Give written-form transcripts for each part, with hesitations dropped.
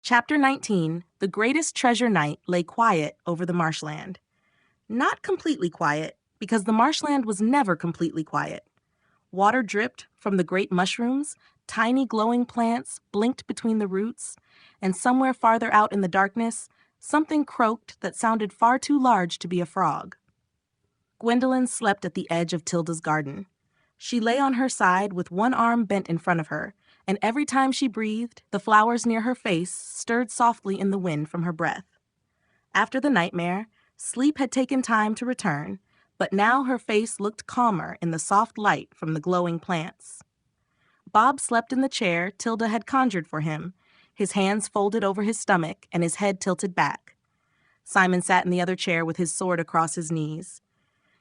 Chapter 19, The Greatest Treasure Night lay quiet over the marshland. Not completely quiet, because the marshland was never completely quiet. Water dripped from the great mushrooms, tiny glowing plants blinked between the roots, and somewhere farther out in the darkness, something croaked that sounded far too large to be a frog. Gwendolyn slept at the edge of Tilda's garden. She lay on her side with one arm bent in front of her, and every time she breathed, the flowers near her face stirred softly in the wind from her breath. After the nightmare, sleep had taken time to return, but now her face looked calmer in the soft light from the glowing plants. Bob slept in the chair Tilda had conjured for him, his hands folded over his stomach and his head tilted back. Simon sat in the other chair with his sword across his knees.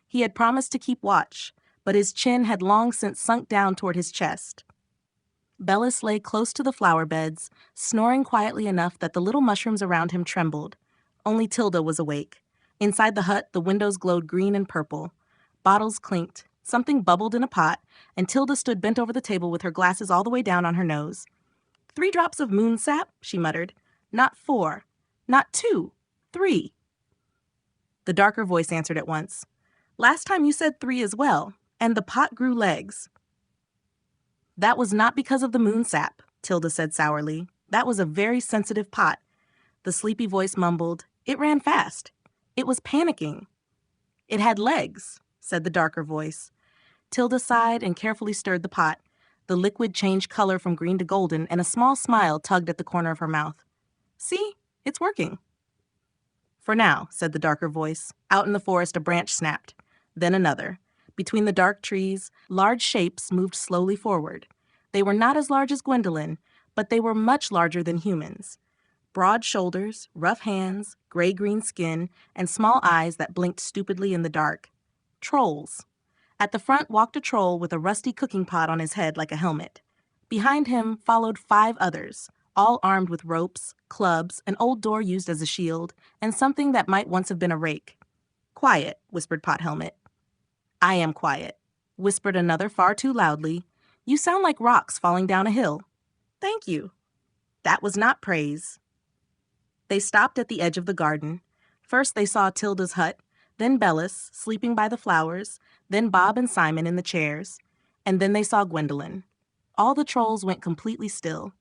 He had promised to keep watch, but his chin had long since sunk down toward his chest. Bellis lay close to the flower beds, snoring quietly enough that the little mushrooms around him trembled. Only Tilda was awake. Inside the hut, the windows glowed green and purple. Bottles clinked, something bubbled in a pot, and Tilda stood bent over the table with her glasses all the way down on her nose. 3 drops of moon sap, she muttered. Not 4. Not 2. 3. The darker voice answered at once. Last time you said 3 as well, and the pot grew legs. That was not because of the moon sap, Tilda said sourly. That was a very sensitive pot. The sleepy voice mumbled, It ran fast. It was panicking. It had legs, said the darker voice. Tilda sighed and carefully stirred the pot. The liquid changed color from green to golden, and a small smile tugged at the corner of her mouth. See, it's working. For now, said the darker voice. Out in the forest, a branch snapped. Then another. Between the dark trees, large shapes moved slowly forward. They were not as large as Gwendolyn, but they were much larger than humans. Broad shoulders, rough hands, gray-green skin, and small eyes that blinked stupidly in the dark. Trolls. At the front walked a troll with a rusty cooking pot on his head like a helmet. Behind him followed 5 others, all armed with ropes, clubs, an old door used as a shield, and something that might once have been a rake. Quiet, whispered Pot Helmet. I am quiet, whispered another far too loudly. You sound like rocks falling down a hill. Thank you. That was not praise. They stopped at the edge of the garden. First they saw Tilda's hut, then Bellis, sleeping by the flowers, then Bob and Simon in the chairs, and then they saw Gwendolyn. All the trolls went completely still.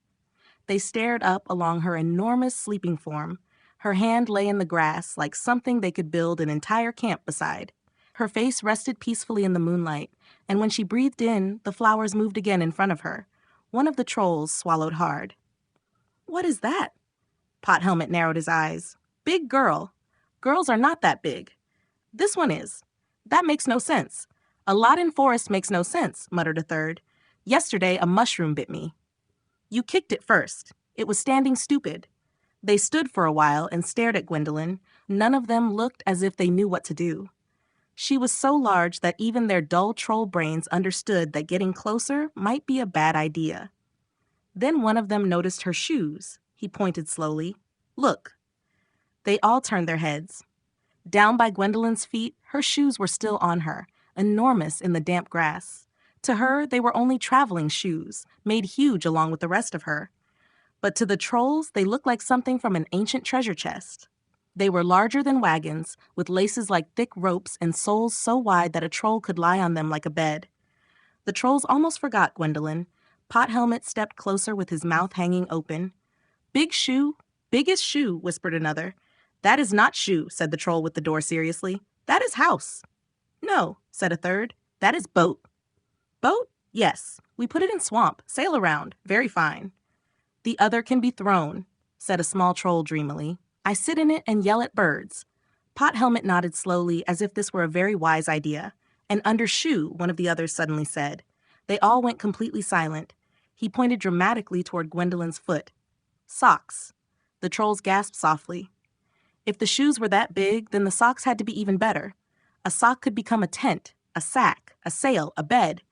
They stared up along her enormous sleeping form. Her hand lay in the grass like something they could build an entire camp beside. Her face rested peacefully in the moonlight, and when she breathed in, the flowers moved again in front of her. One of the trolls swallowed hard. What is that? Pot Helmet narrowed his eyes. Big girl. Girls are not that big. This one is. That makes no sense. A lot in forest makes no sense, muttered a third. Yesterday, a mushroom bit me. You kicked it first. It was standing stupid. They stood for a while and stared at Gwendolyn. None of them looked as if they knew what to do. She was so large that even their dull troll brains understood that getting closer might be a bad idea. Then one of them noticed her shoes. He pointed slowly. Look. They all turned their heads. Down by Gwendolyn's feet, her shoes were still on her, enormous in the damp grass. To her, they were only traveling shoes, made huge along with the rest of her. But to the trolls, they looked like something from an ancient treasure chest. They were larger than wagons, with laces like thick ropes and soles so wide that a troll could lie on them like a bed. The trolls almost forgot Gwendolyn. Pot Helmet stepped closer with his mouth hanging open. Big shoe, biggest shoe, whispered another. That is not shoe, said the troll with the door seriously. That is house. No, said a third. That is boat. Boat? Yes. We put it in swamp, sail around, very fine. The other can be thrown, said a small troll dreamily. I sit in it and yell at birds. Pot Helmet nodded slowly as if this were a very wise idea. And under shoe, one of the others suddenly said. They all went completely silent. He pointed dramatically toward Gwendolyn's foot. Socks. The trolls gasped softly. If the shoes were that big, then the socks had to be even better. A sock could become a tent, a sack, a sail, a bed.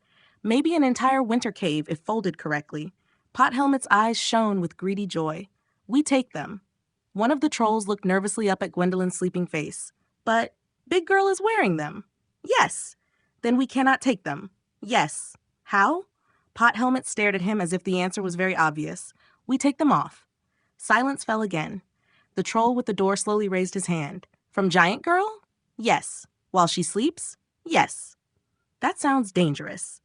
Maybe an entire winter cave if folded correctly. Pot Helmet's eyes shone with greedy joy. We take them. One of the trolls looked nervously up at Gwendolyn's sleeping face. But Big Girl is wearing them. Yes. Then we cannot take them. Yes. How? Pot Helmet stared at him as if the answer was very obvious. We take them off. Silence fell again. The troll with the door slowly raised his hand. From Giant Girl? Yes. While she sleeps? Yes. That sounds dangerous.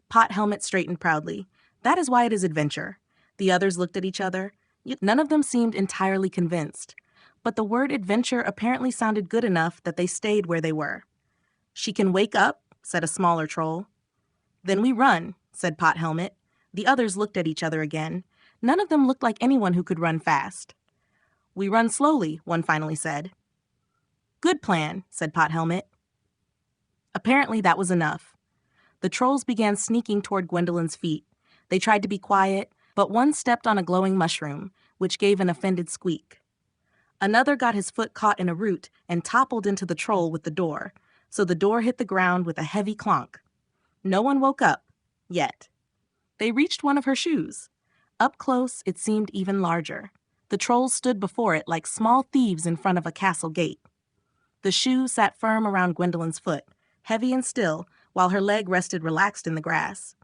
Pot Helmet straightened proudly. That is why it is adventure. The others looked at each other. None of them seemed entirely convinced. But the word adventure apparently sounded good enough that they stayed where they were. She can wake up, said a smaller troll. Then we run, said Pot Helmet. The others looked at each other again. None of them looked like anyone who could run fast. We run slowly, one finally said. Good plan, said Pot Helmet. Apparently that was enough. The trolls began sneaking toward Gwendolyn's feet. They tried to be quiet, but one stepped on a glowing mushroom, which gave an offended squeak. Another got his foot caught in a root and toppled into the troll with the door, so the door hit the ground with a heavy clonk. No one woke up, yet. They reached one of her shoes. Up close, it seemed even larger. The trolls stood before it like small thieves in front of a castle gate. The shoe sat firm around Gwendolyn's foot, heavy and still, while her leg rested relaxed in the grass.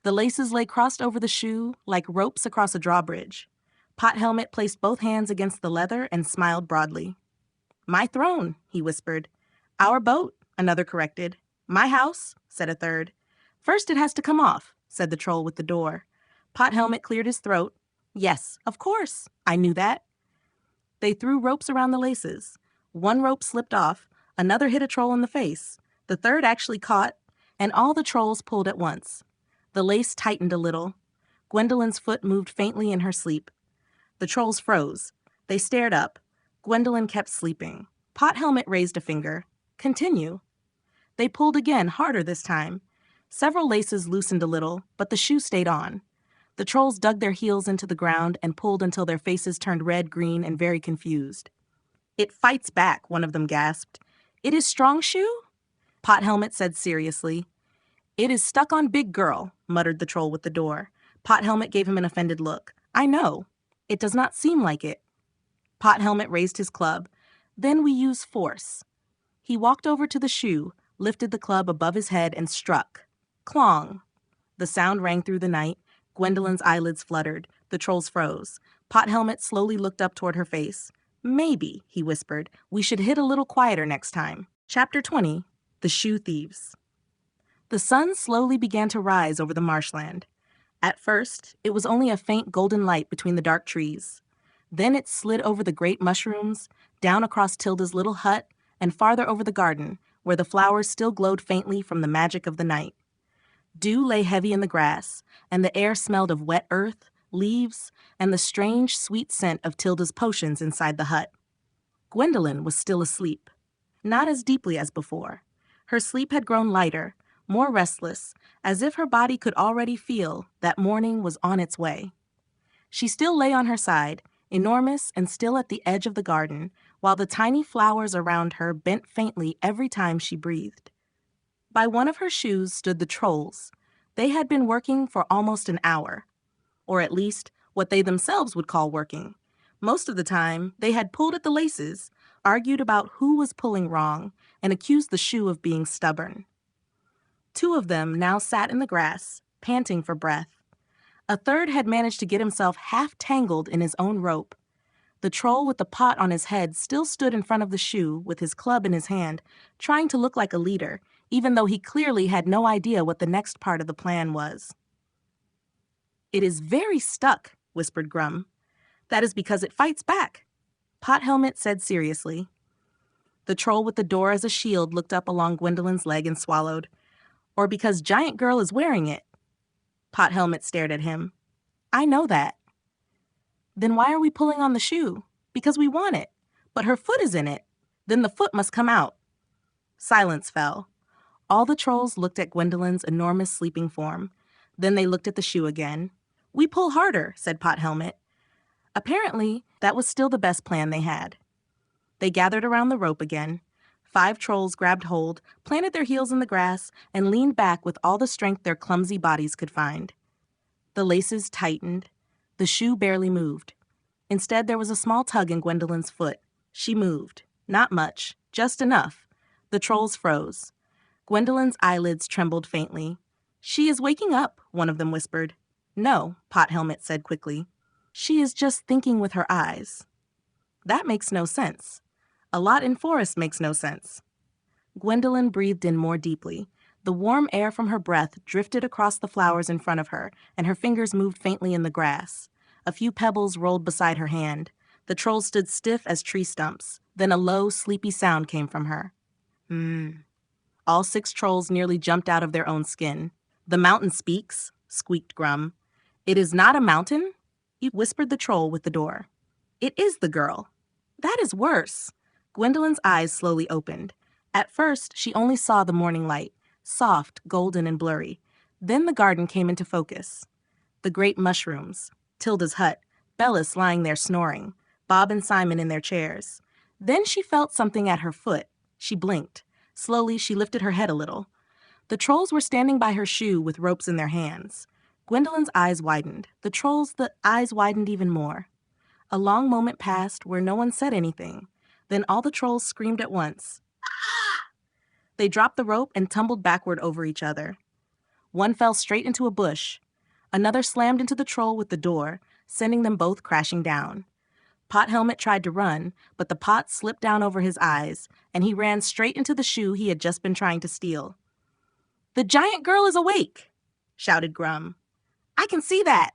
The laces lay crossed over the shoe like ropes across a drawbridge. Pot Helmet placed both hands against the leather and smiled broadly. My throne, he whispered. Our boat, another corrected. My house, said a third. First it has to come off, said the troll with the door. Pot Helmet cleared his throat. Yes, of course, I knew that. They threw ropes around the laces. One rope slipped off, another hit a troll in the face. The third actually caught, and all the trolls pulled at once. The lace tightened a little. Gwendolyn's foot moved faintly in her sleep. The trolls froze. They stared up. Gwendolyn kept sleeping. Pot Helmet raised a finger. Continue. They pulled again, harder this time. Several laces loosened a little, but the shoe stayed on. The trolls dug their heels into the ground and pulled until their faces turned red, green, and very confused. It fights back, one of them gasped. It is strong shoe? Pot Helmet said seriously. It is stuck on big girl, muttered the troll with the door. Pot Helmet gave him an offended look. I know. It does not seem like it. Pot Helmet raised his club. Then we use force. He walked over to the shoe, lifted the club above his head, and struck. Clong. The sound rang through the night. Gwendolyn's eyelids fluttered. The trolls froze. Pot Helmet slowly looked up toward her face. Maybe, he whispered, we should hit a little quieter next time. Chapter 20. The Shoe Thieves. The sun slowly began to rise over the marshland. At first, it was only a faint golden light between the dark trees. Then it slid over the great mushrooms, down across Tilda's little hut, and farther over the garden, where the flowers still glowed faintly from the magic of the night. Dew lay heavy in the grass, and the air smelled of wet earth, leaves, and the strange, sweet scent of Tilda's potions inside the hut. Gwendolyn was still asleep. Not as deeply as before. Her sleep had grown lighter, more restless, as if her body could already feel that morning was on its way. She still lay on her side, enormous and still at the edge of the garden, while the tiny flowers around her bent faintly every time she breathed. By one of her shoes stood the trolls. They had been working for almost an hour, or at least what they themselves would call working. Most of the time, they had pulled at the laces, argued about who was pulling wrong, and accused the shoe of being stubborn. Two of them now sat in the grass, panting for breath. A third had managed to get himself half tangled in his own rope. The troll with the pot on his head still stood in front of the shoe with his club in his hand, trying to look like a leader, even though he clearly had no idea what the next part of the plan was. It is very stuck, whispered Grum. That is because it fights back, Pot Helmet said seriously. The troll with the door as a shield looked up along Gwendolyn's leg and swallowed. Or because Giant Girl is wearing it. Pot Helmet stared at him. I know that. Then why are we pulling on the shoe? Because we want it. But her foot is in it. Then the foot must come out. Silence fell. All the trolls looked at Gwendolyn's enormous sleeping form. Then they looked at the shoe again. We pull harder, said Pot Helmet. Apparently, that was still the best plan they had. They gathered around the rope again. 5 trolls grabbed hold, planted their heels in the grass, and leaned back with all the strength their clumsy bodies could find. The laces tightened. The shoe barely moved. Instead, there was a small tug in Gwendolyn's foot. She moved. Not much, just enough. The trolls froze. Gwendolyn's eyelids trembled faintly. She is waking up, one of them whispered. No, Pot Helmet said quickly. She is just thinking with her eyes. That makes no sense. A lot in forest makes no sense. Gwendolyn breathed in more deeply. The warm air from her breath drifted across the flowers in front of her, and her fingers moved faintly in the grass. A few pebbles rolled beside her hand. The troll stood stiff as tree stumps. Then a low, sleepy sound came from her. All 6 trolls nearly jumped out of their own skin. "The mountain speaks," squeaked Grum. "It is not a mountain?" whispered the troll with the door. "It is the girl." "That is worse." Gwendolyn's eyes slowly opened. At first, she only saw the morning light, soft, golden, and blurry. Then the garden came into focus. The great mushrooms, Tilda's hut, Bellis lying there snoring, Bob and Simon in their chairs. Then she felt something at her foot. She blinked. Slowly, she lifted her head a little. The trolls were standing by her shoe with ropes in their hands. Gwendolyn's eyes widened. The eyes widened even more. A long moment passed where no one said anything. Then all the trolls screamed at once. They dropped the rope and tumbled backward over each other. One fell straight into a bush. Another slammed into the troll with the door, sending them both crashing down. Pot Helmet tried to run, but the pot slipped down over his eyes, and he ran straight into the shoe he had just been trying to steal. "The giant girl is awake!" shouted Grum. "I can see that!"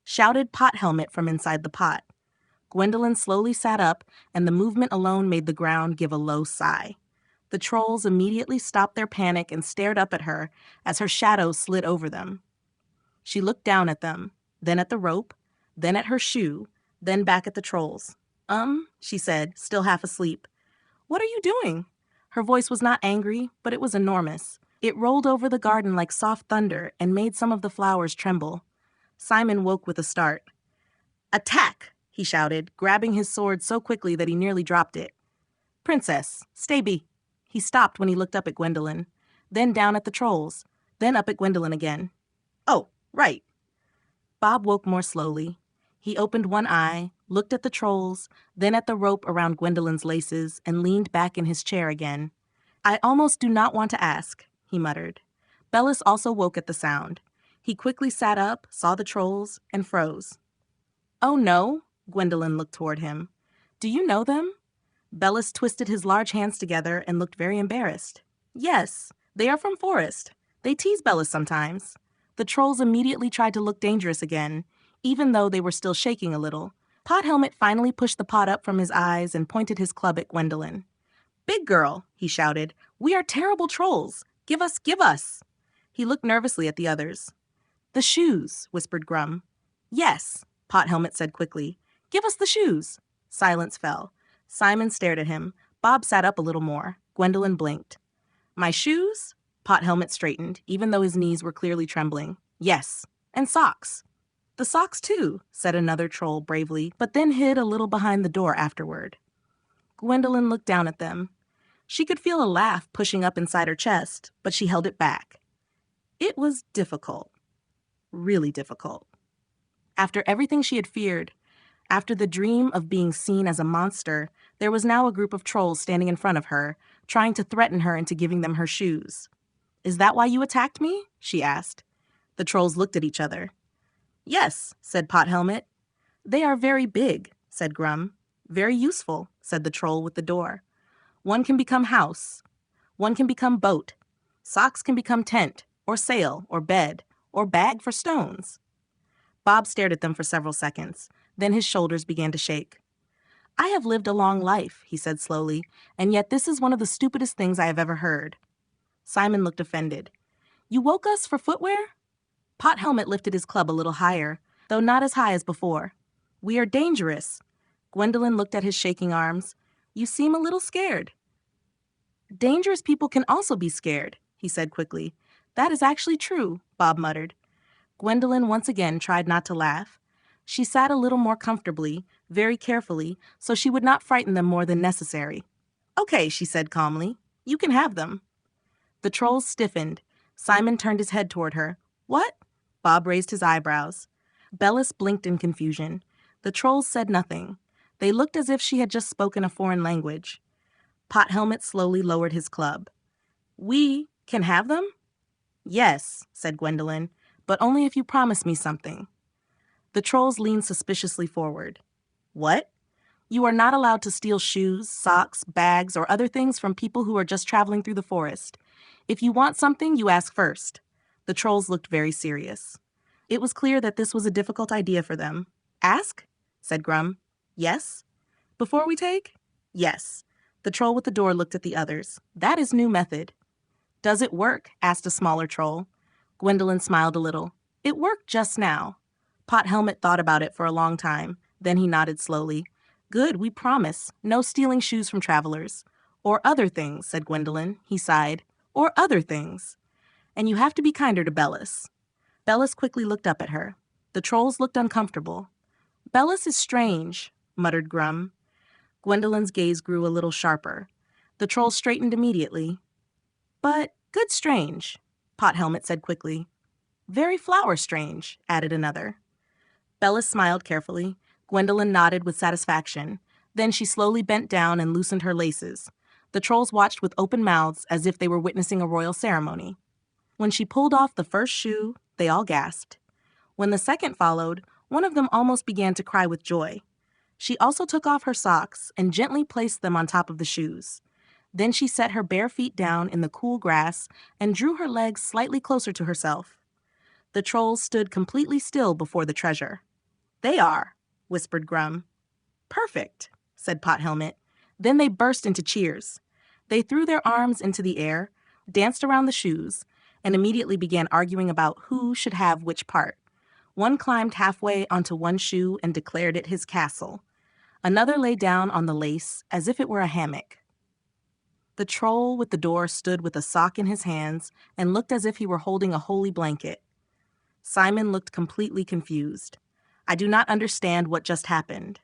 shouted Pot Helmet from inside the pot. Gwendolyn slowly sat up, and the movement alone made the ground give a low sigh. The trolls immediately stopped their panic and stared up at her as her shadow slid over them. She looked down at them, then at the rope, then at her shoe, then back at the trolls. She said, still half asleep. "What are you doing?" Her voice was not angry, but it was enormous. It rolled over the garden like soft thunder and made some of the flowers tremble. Simon woke with a start. "Attack!" he shouted, grabbing his sword so quickly that he nearly dropped it. "Princess, stay be." He stopped when he looked up at Gwendolyn, then down at the trolls, then up at Gwendolyn again. "Oh, right." Bob woke more slowly. He opened one eye, looked at the trolls, then at the rope around Gwendolyn's laces, and leaned back in his chair again. "I almost do not want to ask," he muttered. Bellis also woke at the sound. He quickly sat up, saw the trolls, and froze. "Oh no," Gwendolyn looked toward him. "Do you know them?" Bellis twisted his large hands together and looked very embarrassed. "Yes, they are from Forest. They tease Bellis sometimes." The trolls immediately tried to look dangerous again, even though they were still shaking a little. Pot Helmet finally pushed the pot up from his eyes and pointed his club at Gwendolyn. "Big girl," he shouted, "we are terrible trolls. Give us, give us." He looked nervously at the others. "The shoes," whispered Grum. "Yes," Pot Helmet said quickly. "Give us the shoes." Silence fell. Simon stared at him. Bob sat up a little more. Gwendolyn blinked. "My shoes?" Pot Helmet straightened, even though his knees were clearly trembling. "Yes, and socks." "The socks too," said another troll bravely, but then hid a little behind the door afterward. Gwendolyn looked down at them. She could feel a laugh pushing up inside her chest, but she held it back. It was difficult. Really difficult. After everything she had feared, after the dream of being seen as a monster, there was now a group of trolls standing in front of her, trying to threaten her into giving them her shoes. "Is that why you attacked me?" she asked. The trolls looked at each other. "Yes," said Pot Helmet. "They are very big," said Grum. "Very useful," said the troll with the door. "One can become house. One can become boat. Socks can become tent, or sail, or bed, or bag for stones." Bob stared at them for several seconds. Then his shoulders began to shake. "I have lived a long life," he said slowly, "and yet this is one of the stupidest things I have ever heard." Simon looked offended. "You woke us for footwear?" Pot Helmet lifted his club a little higher, though not as high as before. "We are dangerous." Gwendolyn looked at his shaking arms. "You seem a little scared." "Dangerous people can also be scared," he said quickly. "That is actually true," Bob muttered. Gwendolyn once again tried not to laugh. She sat a little more comfortably, very carefully, so she would not frighten them more than necessary. "Okay," she said calmly. "You can have them." The trolls stiffened. Simon turned his head toward her. "What?" Bob raised his eyebrows. Bellis blinked in confusion. The trolls said nothing. They looked as if she had just spoken a foreign language. Pot Helmet slowly lowered his club. "We can have them?" "Yes," said Gwendolyn, "but only if you promise me something." The trolls leaned suspiciously forward. What? You are not allowed to steal shoes, socks, bags, or other things from people who are just traveling through the forest. If you want something, you ask first. The trolls looked very serious. It was clear that this was a difficult idea for them. Ask? Said Grum. Yes? Before we take? Yes. The troll with the door looked at the others. That is new method. Does it work? Asked a smaller troll. Gwendolyn smiled a little. It worked just now. Pot Helmet thought about it for a long time. Then he nodded slowly. Good, we promise. No stealing shoes from travelers. Or other things, said Gwendolyn. He sighed. Or other things. And you have to be kinder to Bellis. Bellis quickly looked up at her. The trolls looked uncomfortable. Bellis is strange, muttered Grum. Gwendolyn's gaze grew a little sharper. The trolls straightened immediately. But good strange, Pot Helmet said quickly. Very flower strange, added another. Bellis smiled carefully. Gwendolyn nodded with satisfaction. Then she slowly bent down and loosened her laces. The trolls watched with open mouths as if they were witnessing a royal ceremony. When she pulled off the first shoe, they all gasped. When the second followed, one of them almost began to cry with joy. She also took off her socks and gently placed them on top of the shoes. Then she set her bare feet down in the cool grass and drew her legs slightly closer to herself. The trolls stood completely still before the treasure. They are, whispered Grum. Perfect, said Pot Helmet. Then they burst into cheers. They threw their arms into the air, danced around the shoes, and immediately began arguing about who should have which part. One climbed halfway onto one shoe and declared it his castle. Another lay down on the lace as if it were a hammock. The troll with the door stood with a sock in his hands and looked as if he were holding a holy blanket. Simon looked completely confused. I do not understand what just happened.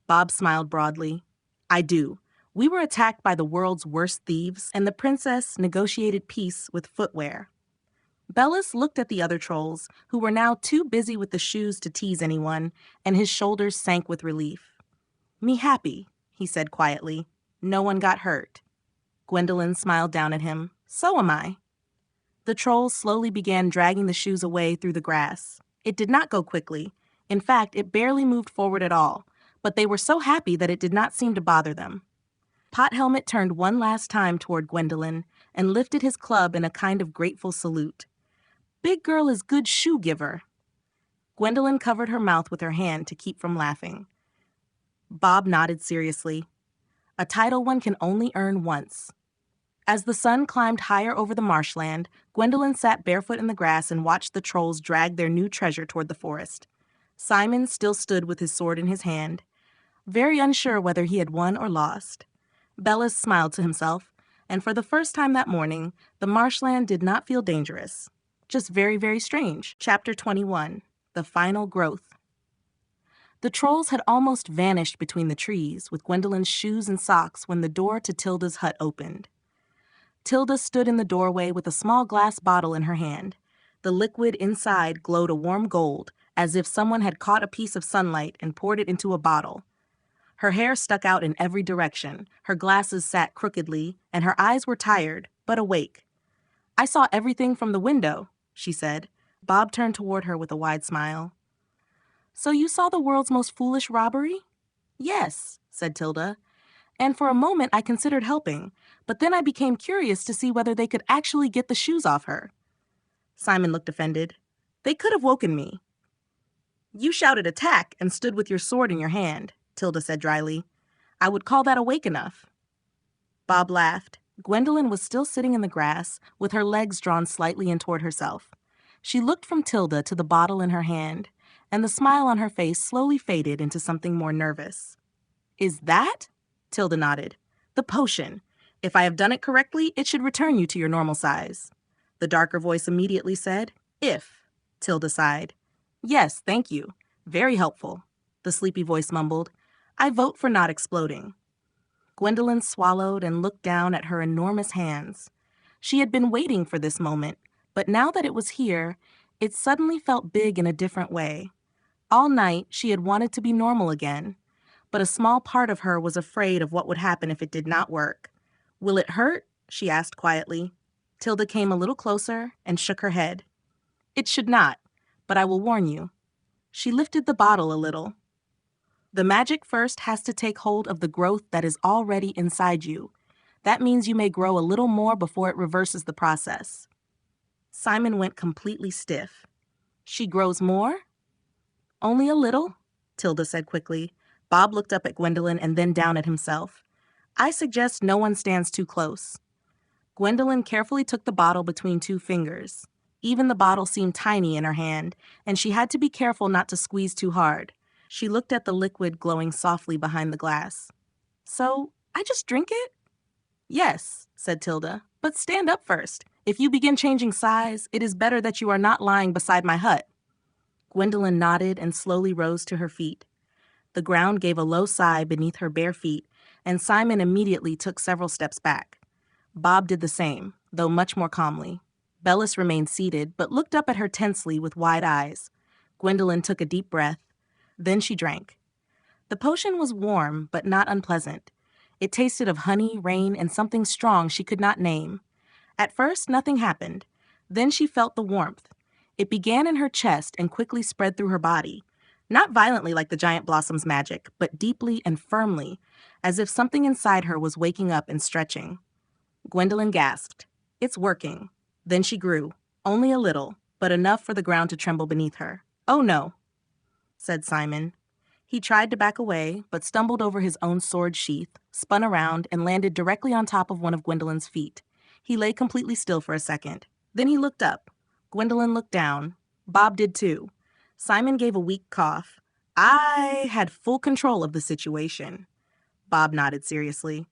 Bob smiled broadly. I do. We were attacked by the world's worst thieves, and the princess negotiated peace with footwear. Bellis looked at the other trolls, who were now too busy with the shoes to tease anyone, and his shoulders sank with relief. Me happy, he said quietly. No one got hurt. Gwendolyn smiled down at him. So am I. The trolls slowly began dragging the shoes away through the grass. It did not go quickly. In fact, it barely moved forward at all, but they were so happy that it did not seem to bother them. Pot Helmet turned one last time toward Gwendolyn and lifted his club in a kind of grateful salute. Big girl is good shoe giver. Gwendolyn covered her mouth with her hand to keep from laughing. Bob nodded seriously. A title one can only earn once. As the sun climbed higher over the marshland, Gwendolyn sat barefoot in the grass and watched the trolls drag their new treasure toward the forest. Simon still stood with his sword in his hand, very unsure whether he had won or lost. Bellis smiled to himself, and for the first time that morning, the marshland did not feel dangerous. Just very, very strange. Chapter 21. The Final Growth. The trolls had almost vanished between the trees, with Gwendolyn's shoes and socks, when the door to Tilda's hut opened. Tilda stood in the doorway with a small glass bottle in her hand. The liquid inside glowed a warm gold, as if someone had caught a piece of sunlight and poured it into a bottle. Her hair stuck out in every direction, her glasses sat crookedly, and her eyes were tired, but awake. I saw everything from the window, she said. Bob turned toward her with a wide smile. So you saw the world's most foolish robbery? Yes, said Tilda. And for a moment I considered helping, but then I became curious to see whether they could actually get the shoes off her. Simon looked offended. They could have woken me. You shouted attack and stood with your sword in your hand, Tilda said dryly. I would call that awake enough. Bob laughed. Gwendolyn was still sitting in the grass, with her legs drawn slightly in toward herself. She looked from Tilda to the bottle in her hand, and the smile on her face slowly faded into something more nervous. Is that? Tilda nodded. The potion. If I have done it correctly, it should return you to your normal size. The darker voice immediately said, If. Tilda sighed. Yes, thank you. Very helpful. The sleepy voice mumbled. I vote for not exploding. Gwendolyn swallowed and looked down at her enormous hands. She had been waiting for this moment, but now that it was here, it suddenly felt big in a different way. All night, she had wanted to be normal again, but a small part of her was afraid of what would happen if it did not work. Will it hurt? She asked quietly. Tilda came a little closer and shook her head. It should not, but I will warn you. She lifted the bottle a little. The magic first has to take hold of the growth that is already inside you. That means you may grow a little more before it reverses the process. Simon went completely stiff. She grows more? Only a little, Tilda said quickly. Bob looked up at Gwendolyn and then down at himself. I suggest no one stands too close. Gwendolyn carefully took the bottle between two fingers. Even the bottle seemed tiny in her hand, and she had to be careful not to squeeze too hard. She looked at the liquid glowing softly behind the glass. So, I just drink it? Yes, said Tilda, but stand up first. If you begin changing size, it is better that you are not lying beside my hut. Gwendolyn nodded and slowly rose to her feet. The ground gave a low sigh beneath her bare feet, and Simon immediately took several steps back. Bob did the same, though much more calmly. Bellis remained seated, but looked up at her tensely with wide eyes. Gwendolyn took a deep breath. Then she drank. The potion was warm, but not unpleasant. It tasted of honey, rain, and something strong she could not name. At first, nothing happened. Then she felt the warmth. It began in her chest and quickly spread through her body. Not violently like the giant blossom's magic, but deeply and firmly, as if something inside her was waking up and stretching. Gwendolyn gasped. It's working. Then she grew. Only a little, but enough for the ground to tremble beneath her. Oh no, said Simon. He tried to back away, but stumbled over his own sword sheath, spun around, and landed directly on top of one of Gwendolyn's feet. He lay completely still for a second. Then he looked up. Gwendolyn looked down. Bob did too. Simon gave a weak cough. I had full control of the situation. Bob nodded seriously.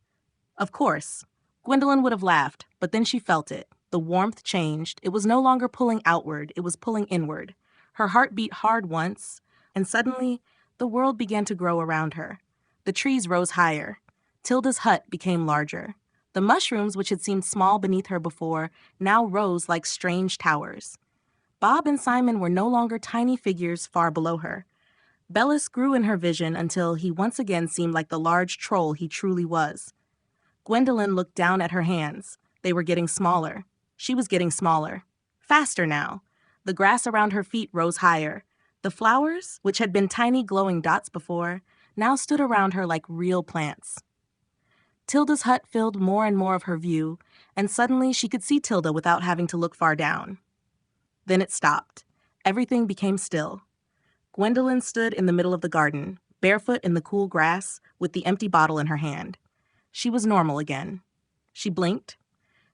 Of course. Gwendolyn would have laughed, but then she felt it. The warmth changed. It was no longer pulling outward, it was pulling inward. Her heart beat hard once, and suddenly, the world began to grow around her. The trees rose higher. Tilda's hut became larger. The mushrooms, which had seemed small beneath her before, now rose like strange towers. Bob and Simon were no longer tiny figures far below her. Bellis grew in her vision until he once again seemed like the large troll he truly was. Gwendolyn looked down at her hands. They were getting smaller. She was getting smaller. Faster now. The grass around her feet rose higher. The flowers, which had been tiny glowing dots before, now stood around her like real plants. Tilda's hut filled more and more of her view, and suddenly she could see Tilda without having to look far down. Then it stopped. Everything became still. Gwendolyn stood in the middle of the garden, barefoot in the cool grass, with the empty bottle in her hand. She was normal again. She blinked.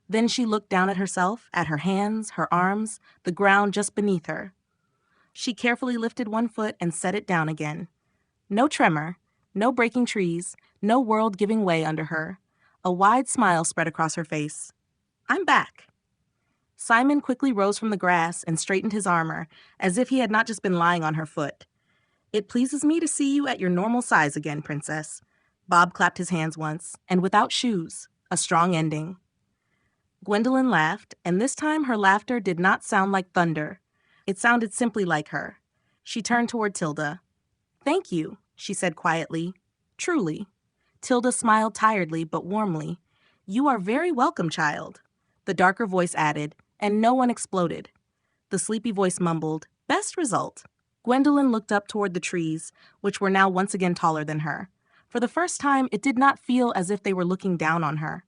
Then she looked down at herself, at her hands, her arms, the ground just beneath her. She carefully lifted one foot and set it down again. No tremor, no breaking trees, no world giving way under her. A wide smile spread across her face. I'm back. Simon quickly rose from the grass and straightened his armor, as if he had not just been lying on her foot. It pleases me to see you at your normal size again, Princess. Bob clapped his hands once, and without shoes, a strong ending. Gwendolyn laughed, and this time her laughter did not sound like thunder. It sounded simply like her. She turned toward Tilda. Thank you, she said quietly. Truly. Tilda smiled tiredly but warmly. You are very welcome, child. The darker voice added, and no one exploded. The sleepy voice mumbled, best result. Gwendolyn looked up toward the trees, which were now once again taller than her. For the first time, it did not feel as if they were looking down on her.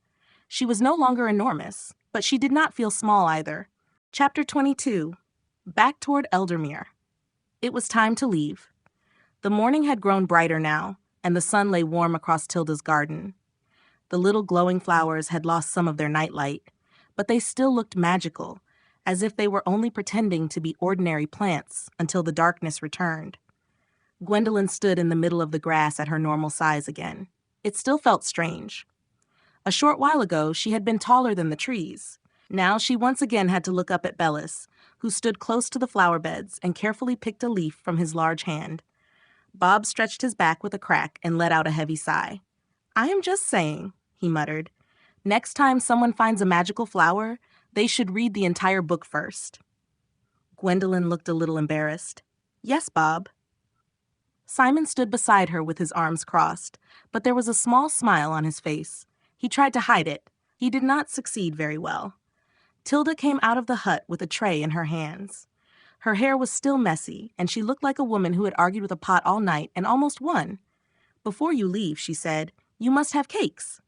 She was no longer enormous, but she did not feel small either. Chapter 22. Back toward Eldermere. It was time to leave. The morning had grown brighter now, and the sun lay warm across Tilda's garden. The little glowing flowers had lost some of their nightlight, but they still looked magical, as if they were only pretending to be ordinary plants until the darkness returned. Gwendolyn stood in the middle of the grass at her normal size again. It still felt strange. A short while ago, she had been taller than the trees. Now she once again had to look up at Bellis, who stood close to the flower beds and carefully picked a leaf from his large hand. Bob stretched his back with a crack and let out a heavy sigh. I am just saying, he muttered. Next time someone finds a magical flower, they should read the entire book first. Gwendolyn looked a little embarrassed. Yes, Bob. Simon stood beside her with his arms crossed, but there was a small smile on his face. He tried to hide it. He did not succeed very well. Tilda came out of the hut with a tray in her hands. Her hair was still messy, and she looked like a woman who had argued with a pot all night and almost won. "Before you leave," she said, "you must have cakes."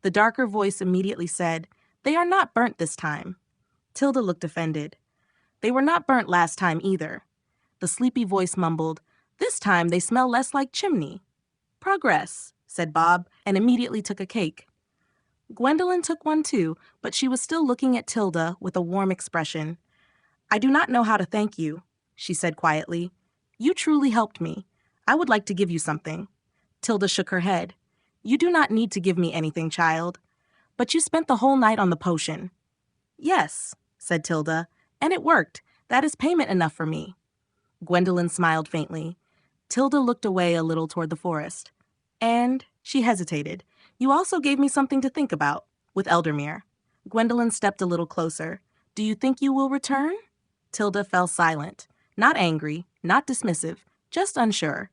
The darker voice immediately said, "They are not burnt this time." Tilda looked offended. "They were not burnt last time either." The sleepy voice mumbled, "This time they smell less like chimney." "Progress," said Bob, and immediately took a cake. Gwendolyn took one too, but she was still looking at Tilda with a warm expression. "I do not know how to thank you," she said quietly. "You truly helped me. I would like to give you something." Tilda shook her head. "You do not need to give me anything, child. But you spent the whole night on the potion." "Yes," said Tilda, "and it worked. That is payment enough for me." Gwendolyn smiled faintly. Tilda looked away a little toward the forest. "And," she hesitated, "you also gave me something to think about, with Eldermere." Gwendolyn stepped a little closer. "Do you think you will return?" Tilda fell silent. Not angry, not dismissive, just unsure.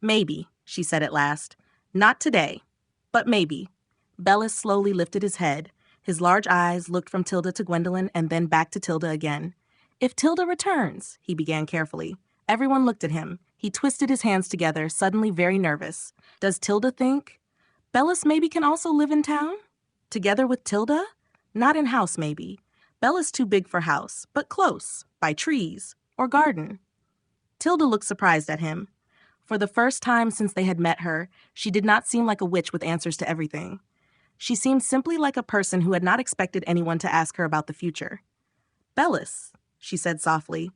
"Maybe," she said at last. "Not today, but maybe." Bellis slowly lifted his head. His large eyes looked from Tilda to Gwendolyn and then back to Tilda again. "If Tilda returns," he began carefully. Everyone looked at him. He twisted his hands together, suddenly very nervous. "Does Tilda think Bellis maybe can also live in town? Together with Tilda? Not in house, maybe. Bella's too big for house, but close, by trees, or garden." Tilda looked surprised at him. For the first time since they had met her, she did not seem like a witch with answers to everything. She seemed simply like a person who had not expected anyone to ask her about the future. "Bellis," she said softly,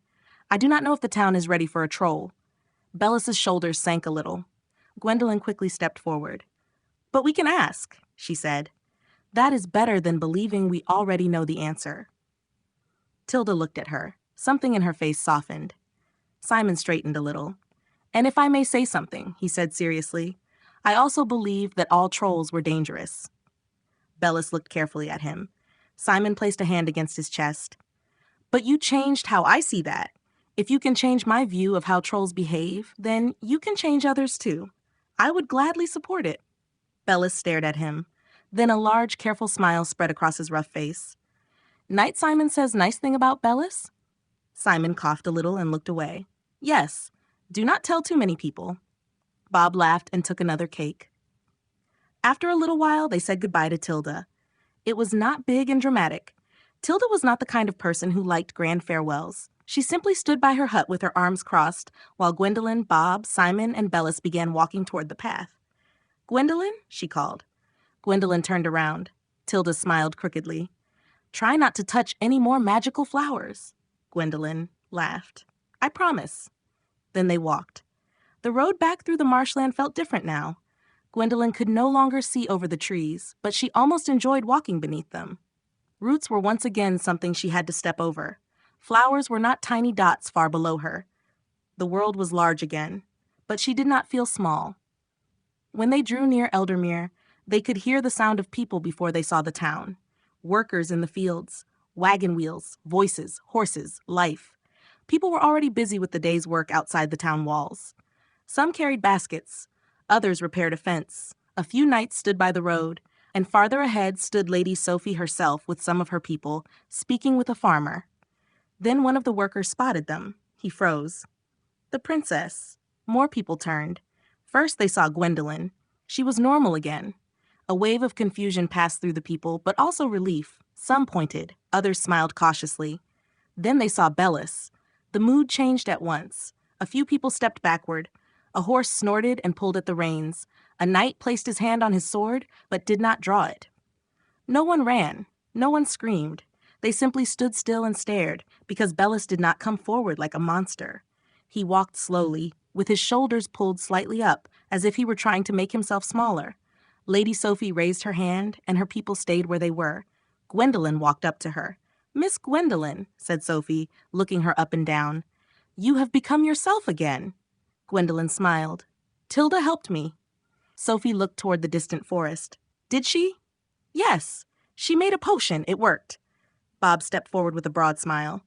"I do not know if the town is ready for a troll." Bellis's shoulders sank a little. Gwendolyn quickly stepped forward. "But we can ask," she said. "That is better than believing we already know the answer." Tilda looked at her. Something in her face softened. Simon straightened a little. "And if I may say something," he said seriously, "I also believe that all trolls were dangerous." Bellis looked carefully at him. Simon placed a hand against his chest. "But you changed how I see that. If you can change my view of how trolls behave, then you can change others too. I would gladly support it." Bellis stared at him. Then a large, careful smile spread across his rough face. "Knight Simon says nice thing about Bellis?" Simon coughed a little and looked away. "Yes. Do not tell too many people." Bob laughed and took another cake. After a little while, they said goodbye to Tilda. It was not big and dramatic. Tilda was not the kind of person who liked grand farewells. She simply stood by her hut with her arms crossed, while Gwendolyn, Bob, Simon, and Bellis began walking toward the path. "Gwendolyn?" she called. Gwendolyn turned around. Tilda smiled crookedly. "Try not to touch any more magical flowers." Gwendolyn laughed. "I promise." Then they walked. The road back through the marshland felt different now. Gwendolyn could no longer see over the trees, but she almost enjoyed walking beneath them. Roots were once again something she had to step over. Flowers were not tiny dots far below her. The world was large again, but she did not feel small. When they drew near Eldermere, they could hear the sound of people before they saw the town. Workers in the fields, wagon wheels, voices, horses, life. People were already busy with the day's work outside the town walls. Some carried baskets. Others repaired a fence. A few knights stood by the road, and farther ahead stood Lady Sophie herself with some of her people, speaking with a farmer. Then one of the workers spotted them. He froze. The princess. More people turned. First they saw Gwendolyn. She was normal again. A wave of confusion passed through the people, but also relief. Some pointed, others smiled cautiously. Then they saw Bellis. The mood changed at once. A few people stepped backward. A horse snorted and pulled at the reins. A knight placed his hand on his sword, but did not draw it. No one ran. No one screamed. They simply stood still and stared, because Bellis did not come forward like a monster. He walked slowly, with his shoulders pulled slightly up, as if he were trying to make himself smaller. Lady Sophie raised her hand, and her people stayed where they were. Gwendolyn walked up to her. "Miss Gwendolyn," said Sophie, looking her up and down. "You have become yourself again." Gwendolyn smiled. "Tilda helped me." Sophie looked toward the distant forest. "Did she?" "Yes. She made a potion. It worked." Bob stepped forward with a broad smile.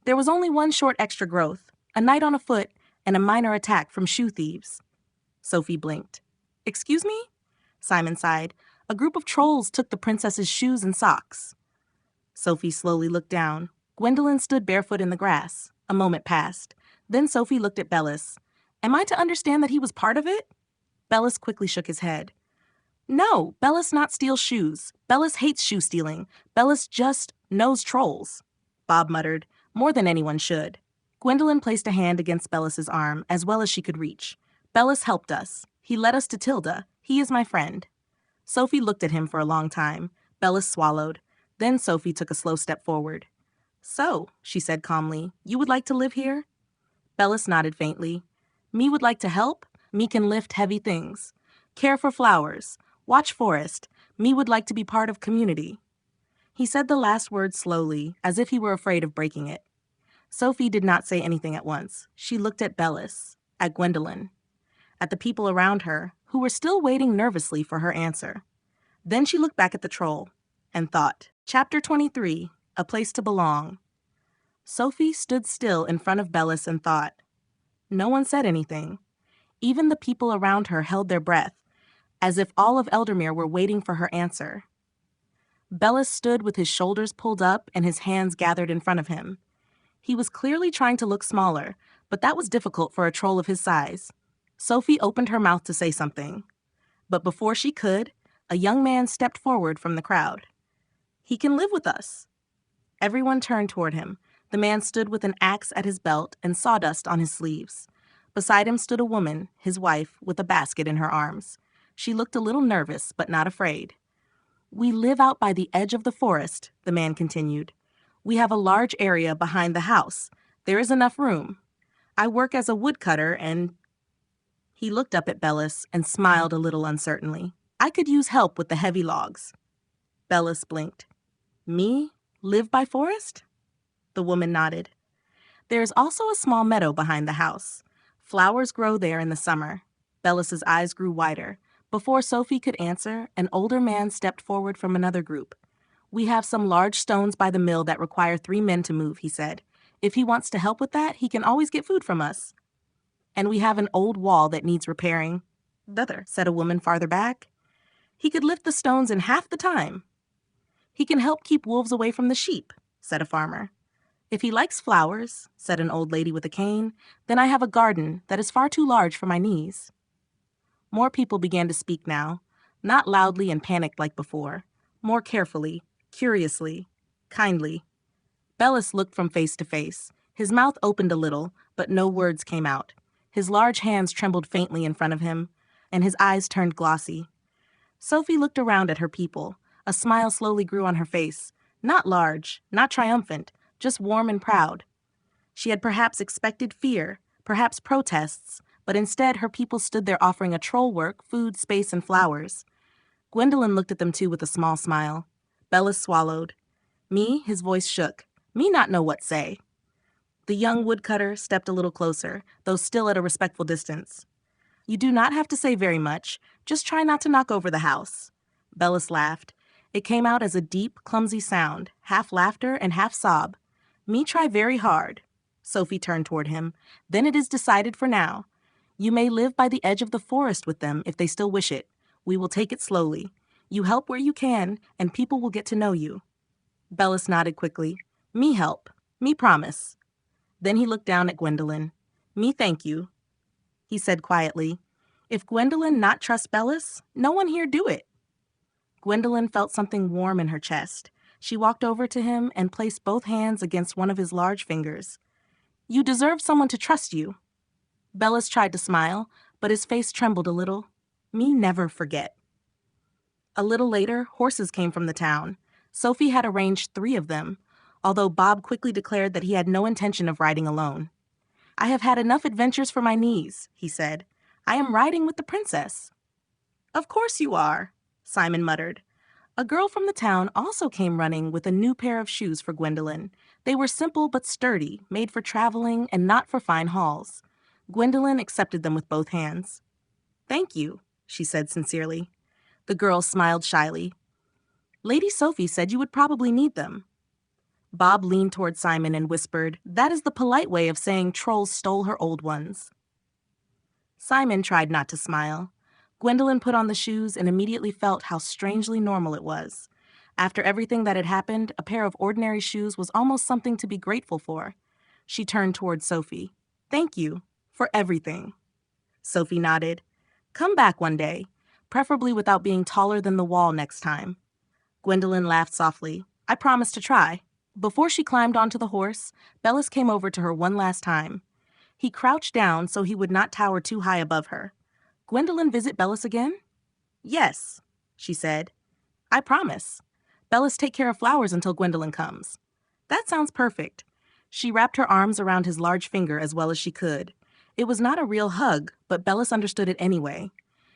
"There was only one short extra growth, a knight on a foot, and a minor attack from shoe thieves." Sophie blinked. "Excuse me?" Simon sighed. "A group of trolls took the princess's shoes and socks." Sophie slowly looked down. Gwendolyn stood barefoot in the grass. A moment passed. Then Sophie looked at Bellis. Am I to understand that he was part of it? Bellis quickly shook his head. No, Bellis not steals shoes. Bellis hates shoe stealing. Bellis just knows trolls. Bob muttered, more than anyone should. Gwendolyn placed a hand against Bellis's arm as well as she could reach. Bellis helped us. He led us to Tilda. He is my friend. Sophie looked at him for a long time. Bellis swallowed. Then Sophie took a slow step forward. So, she said calmly, you would like to live here? Bellis nodded faintly. Me would like to help. Me can lift heavy things. Care for flowers. Watch forest. Me would like to be part of community. He said the last word slowly, as if he were afraid of breaking it. Sophie did not say anything at once. She looked at Bellis, at Gwendolyn, at the people around her, who were still waiting nervously for her answer. Then she looked back at the troll and thought. Chapter 23, A Place to Belong. Sophie stood still in front of Bellis and thought. No one said anything. Even the people around her held their breath, as if all of Eldermere were waiting for her answer. Bellis stood with his shoulders pulled up and his hands gathered in front of him. He was clearly trying to look smaller, but that was difficult for a troll of his size. Sophie opened her mouth to say something. But before she could, a young man stepped forward from the crowd. He can live with us. Everyone turned toward him. The man stood with an axe at his belt and sawdust on his sleeves. Beside him stood a woman, his wife, with a basket in her arms. She looked a little nervous, but not afraid. We live out by the edge of the forest, the man continued. We have a large area behind the house. There is enough room. I work as a woodcutter and... He looked up at Bellis and smiled a little uncertainly. I could use help with the heavy logs. Bellis blinked. Me? Live by forest? The woman nodded. There is also a small meadow behind the house. Flowers grow there in the summer. Bellis's eyes grew wider. Before Sophie could answer, an older man stepped forward from another group. We have some large stones by the mill that require 3 men to move, he said. If he wants to help with that, he can always get food from us. And we have an old wall that needs repairing. Brother, said a woman farther back. He could lift the stones in half the time. He can help keep wolves away from the sheep, said a farmer. If he likes flowers, said an old lady with a cane, then I have a garden that is far too large for my knees. More people began to speak now, not loudly and panicked like before, more carefully, curiously, kindly. Bellis looked from face to face. His mouth opened a little, but no words came out. His large hands trembled faintly in front of him, and his eyes turned glossy. Sophie looked around at her people. A smile slowly grew on her face, not large, not triumphant, just warm and proud. She had perhaps expected fear, perhaps protests, but instead her people stood there offering a troll work, food, space, and flowers. Gwendolyn looked at them too with a small smile. Bellis swallowed. Me, his voice shook. Me not know what say. The young woodcutter stepped a little closer, though still at a respectful distance. You do not have to say very much. Just try not to knock over the house. Bellis laughed. It came out as a deep, clumsy sound, half laughter and half sob. Me try very hard. Sophie turned toward him. Then it is decided for now. You may live by the edge of the forest with them if they still wish it. We will take it slowly. You help where you can, and people will get to know you. Bellis nodded quickly. Me help. Me promise. Then he looked down at Gwendolyn. Me thank you. He said quietly, if Gwendolyn not trust Bellis, no one here do it. Gwendolyn felt something warm in her chest. She walked over to him and placed both hands against one of his large fingers. You deserve someone to trust you. Bellis tried to smile, but his face trembled a little. Me never forget. A little later, horses came from the town. Sophie had arranged 3 of them, although Bob quickly declared that he had no intention of riding alone. I have had enough adventures for my knees, he said. I am riding with the princess. Of course you are, Simon muttered. A girl from the town also came running with a new pair of shoes for Gwendolyn. They were simple but sturdy, made for traveling and not for fine halls. Gwendolyn accepted them with both hands. Thank you, she said sincerely. The girl smiled shyly. Lady Sophie said you would probably need them. Bob leaned toward Simon and whispered, that is the polite way of saying trolls stole her old ones. Simon tried not to smile. Gwendolyn put on the shoes and immediately felt how strangely normal it was. After everything that had happened, a pair of ordinary shoes was almost something to be grateful for. She turned toward Sophie. "Thank you for everything." Sophie nodded. "Come back one day, preferably without being taller than the wall next time." Gwendolyn laughed softly. "I promise to try." Before she climbed onto the horse, Bellis came over to her one last time. He crouched down so he would not tower too high above her. "Gwendolyn visit Bellis again?" "Yes," she said. "I promise. Bellis take care of flowers until Gwendolyn comes." "That sounds perfect." She wrapped her arms around his large finger as well as she could. It was not a real hug, but Bellis understood it anyway.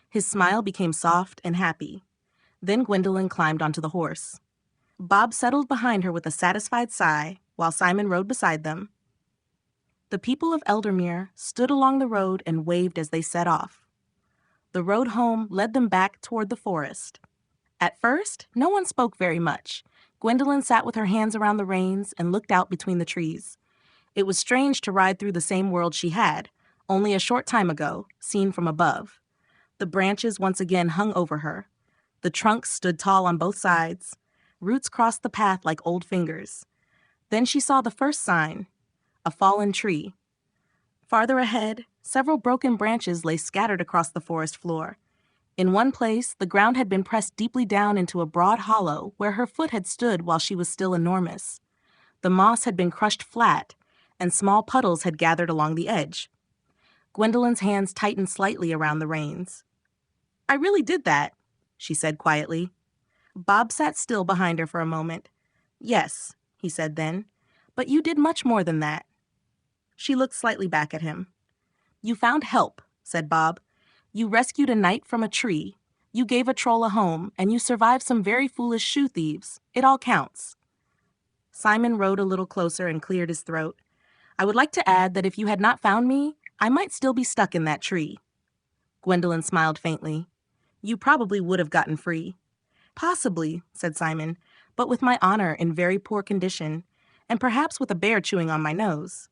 His smile became soft and happy. Then Gwendolyn climbed onto the horse. Bob settled behind her with a satisfied sigh, while Simon rode beside them. The people of Eldermere stood along the road and waved as they set off. The road home led them back toward the forest. At first, no one spoke very much. Gwendolyn sat with her hands around the reins and looked out between the trees. It was strange to ride through the same world she had, only a short time ago, seen from above. The branches once again hung over her. The trunks stood tall on both sides. Roots crossed the path like old fingers. Then she saw the first sign, a fallen tree. Farther ahead, several broken branches lay scattered across the forest floor. In one place, the ground had been pressed deeply down into a broad hollow where her foot had stood while she was still enormous. The moss had been crushed flat, and small puddles had gathered along the edge. Gwendolyn's hands tightened slightly around the reins. "I really did that," she said quietly. Bob sat still behind her for a moment. "Yes," he said then, "but you did much more than that." She looked slightly back at him. "You found help," said Bob. "You rescued a knight from a tree. You gave a troll a home, and you survived some very foolish shoe thieves. It all counts." Simon rode a little closer and cleared his throat. "I would like to add that if you had not found me, I might still be stuck in that tree." Gwendolyn smiled faintly. "You probably would have gotten free." "Possibly," said Simon, "but with my honor in very poor condition, and perhaps with a bear chewing on my nose."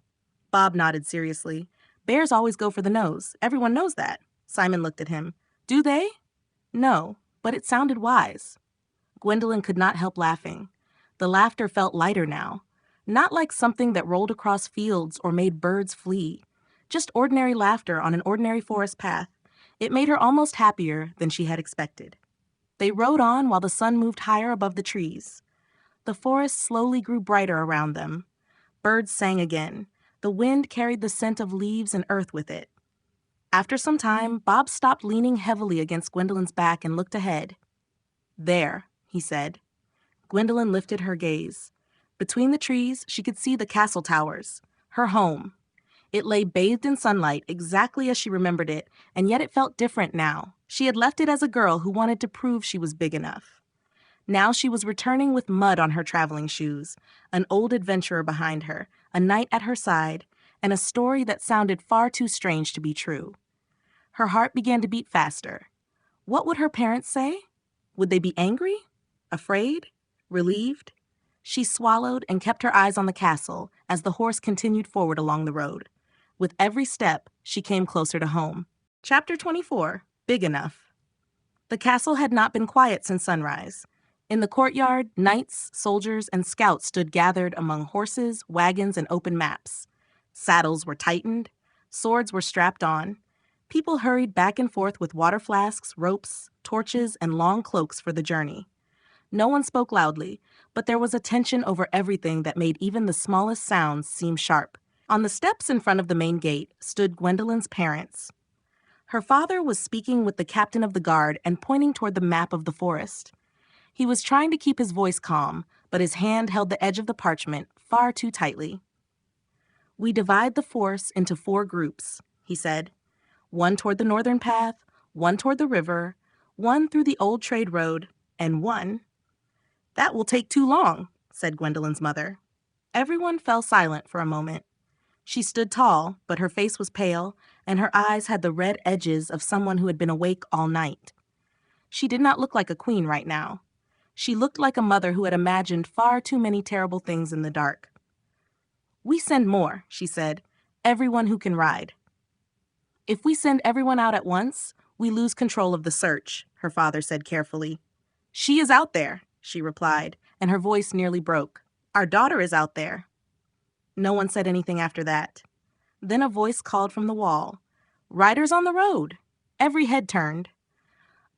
Bob nodded seriously. "Bears always go for the nose. Everyone knows that." Simon looked at him. "Do they?" "No, but it sounded wise." Gwendolyn could not help laughing. The laughter felt lighter now, not like something that rolled across fields or made birds flee. Just ordinary laughter on an ordinary forest path. It made her almost happier than she had expected. They rode on while the sun moved higher above the trees. The forest slowly grew brighter around them. Birds sang again. The wind carried the scent of leaves and earth with it. After some time, Bob stopped leaning heavily against Gwendolyn's back and looked ahead. "There," he said. Gwendolyn lifted her gaze. Between the trees, she could see the castle towers, her home. It lay bathed in sunlight exactly as she remembered it, and yet it felt different now. She had left it as a girl who wanted to prove she was big enough. Now she was returning with mud on her traveling shoes, an old adventurer behind her, a knight at her side, and a story that sounded far too strange to be true. Her heart began to beat faster. What would her parents say? Would they be angry? Afraid? Relieved? She swallowed and kept her eyes on the castle as the horse continued forward along the road. With every step, she came closer to home. Chapter 24. Big Enough. The castle had not been quiet since sunrise. In the courtyard, knights, soldiers, and scouts stood gathered among horses, wagons, and open maps. Saddles were tightened. Swords were strapped on. People hurried back and forth with water flasks, ropes, torches, and long cloaks for the journey. No one spoke loudly, but there was a tension over everything that made even the smallest sounds seem sharp. On the steps in front of the main gate stood Gwendolyn's parents. Her father was speaking with the captain of the guard and pointing toward the map of the forest. He was trying to keep his voice calm, but his hand held the edge of the parchment far too tightly. "We divide the force into 4 groups," he said. "One toward the northern path, one toward the river, one through the old trade road, and one—" "That will take too long," said Gwendolyn's mother. Everyone fell silent for a moment. She stood tall, but her face was pale, and her eyes had the red edges of someone who had been awake all night. She did not look like a queen right now. She looked like a mother who had imagined far too many terrible things in the dark. "We send more," she said. "Everyone who can ride." "If we send everyone out at once, we lose control of the search," her father said carefully. "She is out there," she replied, and her voice nearly broke. "Our daughter is out there." No one said anything after that. Then a voice called from the wall, "Riders on the road!" Every head turned.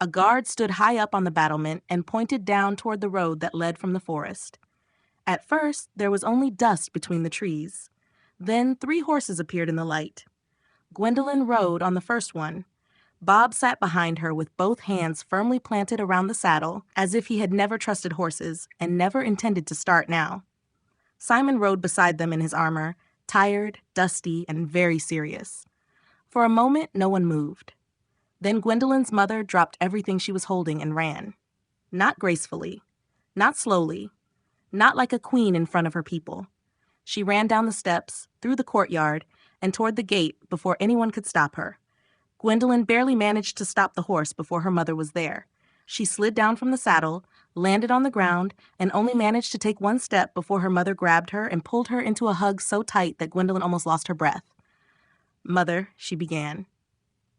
A guard stood high up on the battlement and pointed down toward the road that led from the forest. At first, there was only dust between the trees. Then 3 horses appeared in the light. Gwendolyn rode on the first one. Bob sat behind her with both hands firmly planted around the saddle, as if he had never trusted horses and never intended to start now. Simon rode beside them in his armor, tired, dusty, and very serious. For a moment, no one moved. Then Gwendolyn's mother dropped everything she was holding and ran. Not gracefully, not slowly, not like a queen in front of her people. She ran down the steps, through the courtyard, and toward the gate before anyone could stop her. Gwendolyn barely managed to stop the horse before her mother was there. She slid down from the saddle, landed on the ground, and only managed to take one step before her mother grabbed her and pulled her into a hug so tight that Gwendolyn almost lost her breath. "Mother," she began.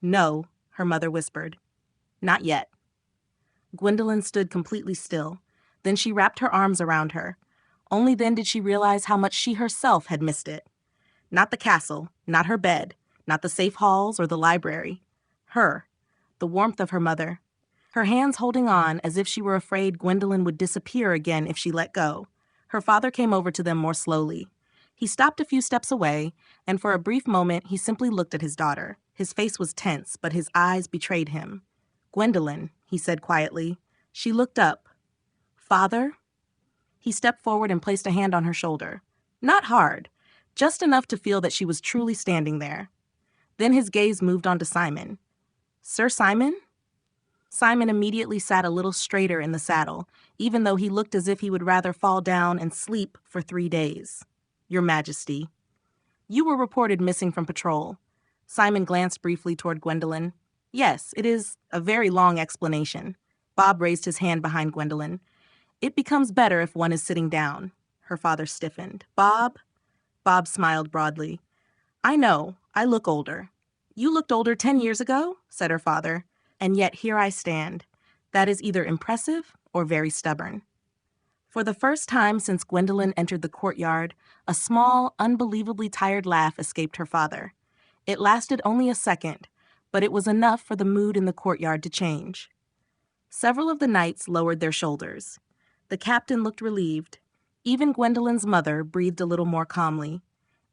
"No," her mother whispered. "Not yet." Gwendolyn stood completely still. Then she wrapped her arms around her. Only then did she realize how much she herself had missed it. Not the castle, not her bed, not the safe halls or the library. Her, the warmth of her mother. Her hands holding on as if she were afraid Gwendolyn would disappear again if she let go. Her father came over to them more slowly. He stopped a few steps away, and for a brief moment he simply looked at his daughter. His face was tense, but his eyes betrayed him. "Gwendolyn," he said quietly. She looked up. "Father?" He stepped forward and placed a hand on her shoulder. Not hard, just enough to feel that she was truly standing there. Then his gaze moved on to Simon. "Sir Simon?" Simon immediately sat a little straighter in the saddle, even though he looked as if he would rather fall down and sleep for 3 days. "Your Majesty." "You were reported missing from patrol." Simon glanced briefly toward Gwendolyn. "Yes, it is a very long explanation." Bob raised his hand behind Gwendolyn. "It becomes better if one is sitting down." Her father stiffened. "Bob?" Bob smiled broadly. "I know, I look older." "You looked older 10 years ago," said her father. "And yet here I stand. That is either impressive or very stubborn." For the first time since Gwendolyn entered the courtyard, a small, unbelievably tired laugh escaped her father. It lasted only a second, but it was enough for the mood in the courtyard to change. Several of the knights lowered their shoulders. The captain looked relieved. Even Gwendolyn's mother breathed a little more calmly.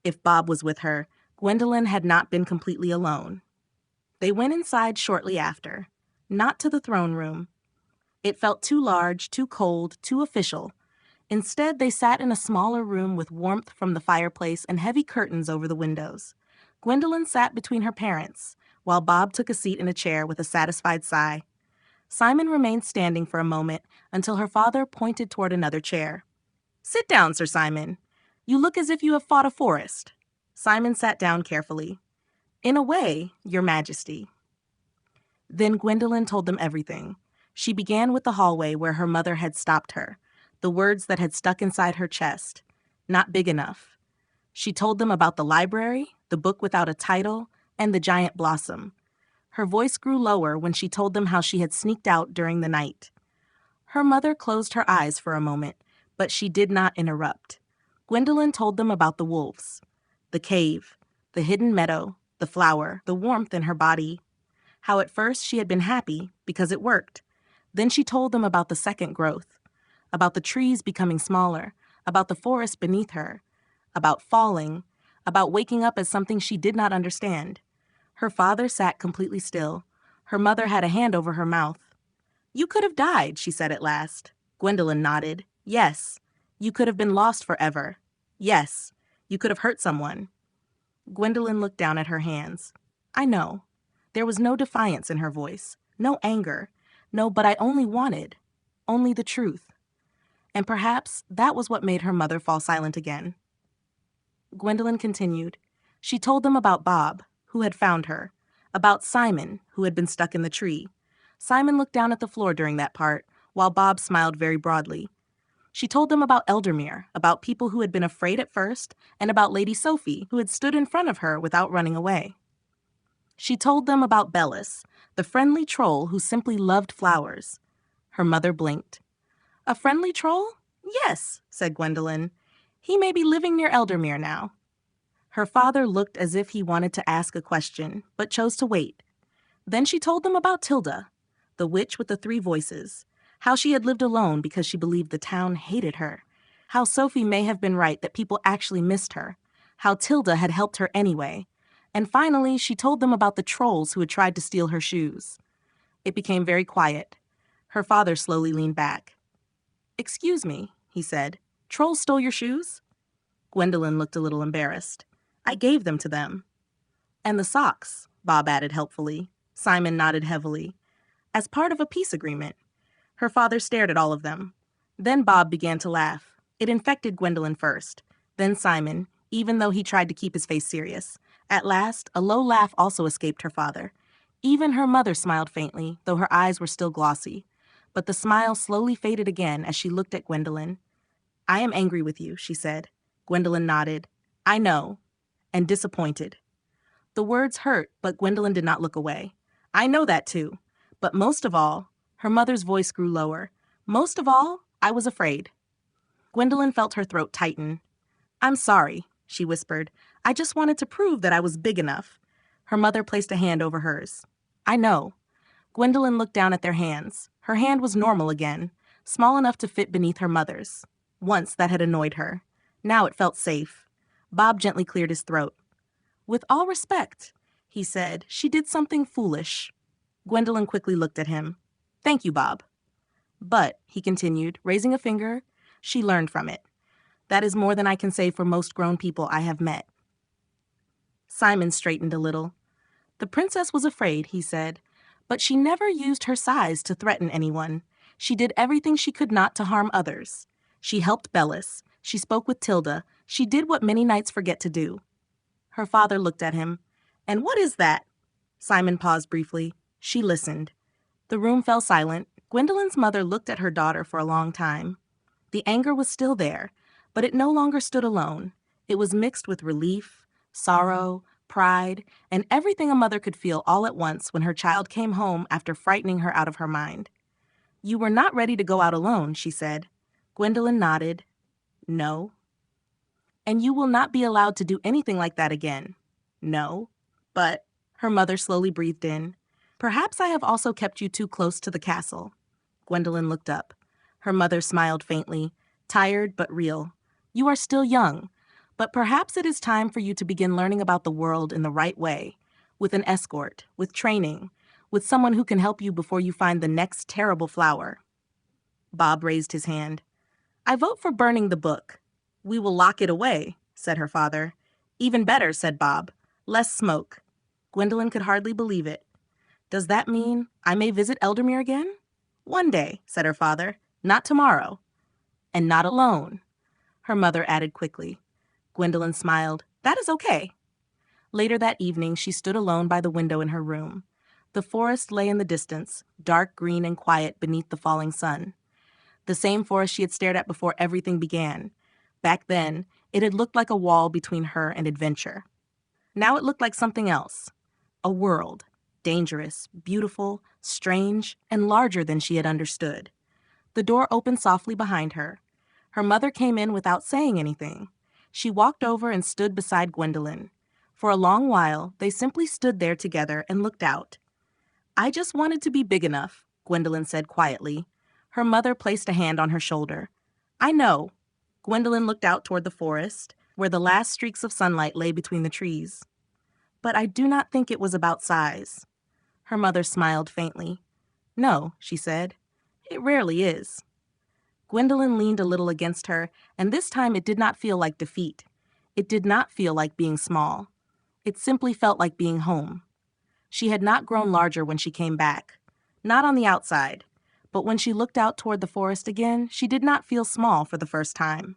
If Bob was with her, Gwendolyn had not been completely alone. They went inside shortly after, not to the throne room. It felt too large, too cold, too official. Instead, they sat in a smaller room with warmth from the fireplace and heavy curtains over the windows. Gwendolyn sat between her parents, while Bob took a seat in a chair with a satisfied sigh. Simon remained standing for a moment until her father pointed toward another chair. "Sit down, Sir Simon. You look as if you have fought a forest." Simon sat down carefully. "In a way, Your Majesty." Then Gwendolyn told them everything. She began with the hallway where her mother had stopped her, the words that had stuck inside her chest. Not big enough. She told them about the library, the book without a title, and the giant blossom. Her voice grew lower when she told them how she had sneaked out during the night. Her mother closed her eyes for a moment, but she did not interrupt. Gwendolyn told them about the wolves, the cave, the hidden meadow, the flower, the warmth in her body. How at first she had been happy because it worked. Then she told them about the second growth, about the trees becoming smaller, about the forest beneath her, about falling, about waking up as something she did not understand. Her father sat completely still. Her mother had a hand over her mouth. "You could have died," she said at last. Gwendolyn nodded. "Yes. You could have been lost forever. Yes. You could have hurt someone." Gwendolyn looked down at her hands. "I know." There was no defiance in her voice, no anger, no "but I only wanted," only the truth. And perhaps that was what made her mother fall silent again. Gwendolyn continued. She told them about Bob, who had found her, about Simon, who had been stuck in the tree. Simon looked down at the floor during that part, while Bob smiled very broadly. She told them about Eldermere, about people who had been afraid at first, and about Lady Sophie, who had stood in front of her without running away. She told them about Bellis, the friendly troll who simply loved flowers. Her mother blinked. "A friendly troll? Yes," said Gwendolyn. He may be living near Eldermere now." Her father looked as if he wanted to ask a question, but chose to wait. Then she told them about Tilda, the witch with the 3 voices, how she had lived alone because she believed the town hated her, how Sophie may have been right that people actually missed her, how Tilda had helped her anyway, and finally she told them about the trolls who had tried to steal her shoes. It became very quiet. Her father slowly leaned back. "Excuse me," he said. "Trolls stole your shoes?" Gwendolyn looked a little embarrassed. "I gave them to them." "And the socks," Bob added helpfully. Simon nodded heavily. "As part of a peace agreement." Her father stared at all of them. Then Bob began to laugh. It infected Gwendolyn first, then Simon, even though he tried to keep his face serious. At last, a low laugh also escaped her father. Even her mother smiled faintly, though her eyes were still glossy. But the smile slowly faded again as she looked at Gwendolyn. "I am angry with you," she said. Gwendolyn nodded. "I know." And disappointed. The words hurt, but Gwendolyn did not look away. "I know that too. But most of all," her mother's voice grew lower, "most of all, I was afraid." Gwendolyn felt her throat tighten. "I'm sorry," she whispered. "I just wanted to prove that I was big enough." Her mother placed a hand over hers. "I know." Gwendolyn looked down at their hands. Her hand was normal again, small enough to fit beneath her mother's. Once that had annoyed her. Now it felt safe. Bob gently cleared his throat. "With all respect," he said, "she did something foolish." Gwendolyn quickly looked at him. "Thank you, Bob." "But," he continued, raising a finger, "she learned from it. That is more than I can say for most grown people I have met." Simon straightened a little. "The princess was afraid," he said, "but she never used her size to threaten anyone. She did everything she could not to harm others. She helped Bellis. She spoke with Tilda. She did what many knights forget to do." Her father looked at him. "And what is that?" Simon paused briefly. She listened. The room fell silent. Gwendolyn's mother looked at her daughter for a long time. The anger was still there, but it no longer stood alone. It was mixed with relief, sorrow, pride, and everything a mother could feel all at once when her child came home after frightening her out of her mind. "You were not ready to go out alone," she said. Gwendolyn nodded. "No." "And you will not be allowed to do anything like that again." "No." "But," her mother slowly breathed in, "perhaps I have also kept you too close to the castle." Gwendolyn looked up. Her mother smiled faintly, tired but real. "You are still young, but perhaps it is time for you to begin learning about the world in the right way, with an escort, with training, with someone who can help you before you find the next terrible flower." Bob raised his hand. "I vote for burning the book." "We will lock it away," said her father. "Even better," said Bob. "Less smoke." Gwendolyn could hardly believe it. "Does that mean I may visit Eldermere again?" "One day," said her father. "Not tomorrow." "And not alone," her mother added quickly. Gwendolyn smiled. "That is okay." Later that evening, she stood alone by the window in her room. The forest lay in the distance, dark green and quiet beneath the falling sun. The same forest she had stared at before everything began. Back then, it had looked like a wall between her and adventure. Now it looked like something else. A world, dangerous, beautiful, strange, and larger than she had understood. The door opened softly behind her. Her mother came in without saying anything. She walked over and stood beside Gwendolyn. For a long while, they simply stood there together and looked out. "I just wanted to be big enough," Gwendolyn said quietly. Her mother placed a hand on her shoulder. "I know." Gwendolyn looked out toward the forest, where the last streaks of sunlight lay between the trees. "But I do not think it was about size." Her mother smiled faintly. "No," she said. "It rarely is." Gwendolyn leaned a little against her, and this time it did not feel like defeat. It did not feel like being small. It simply felt like being home. She had not grown larger when she came back. Not on the outside. But when she looked out toward the forest again, she did not feel small for the first time.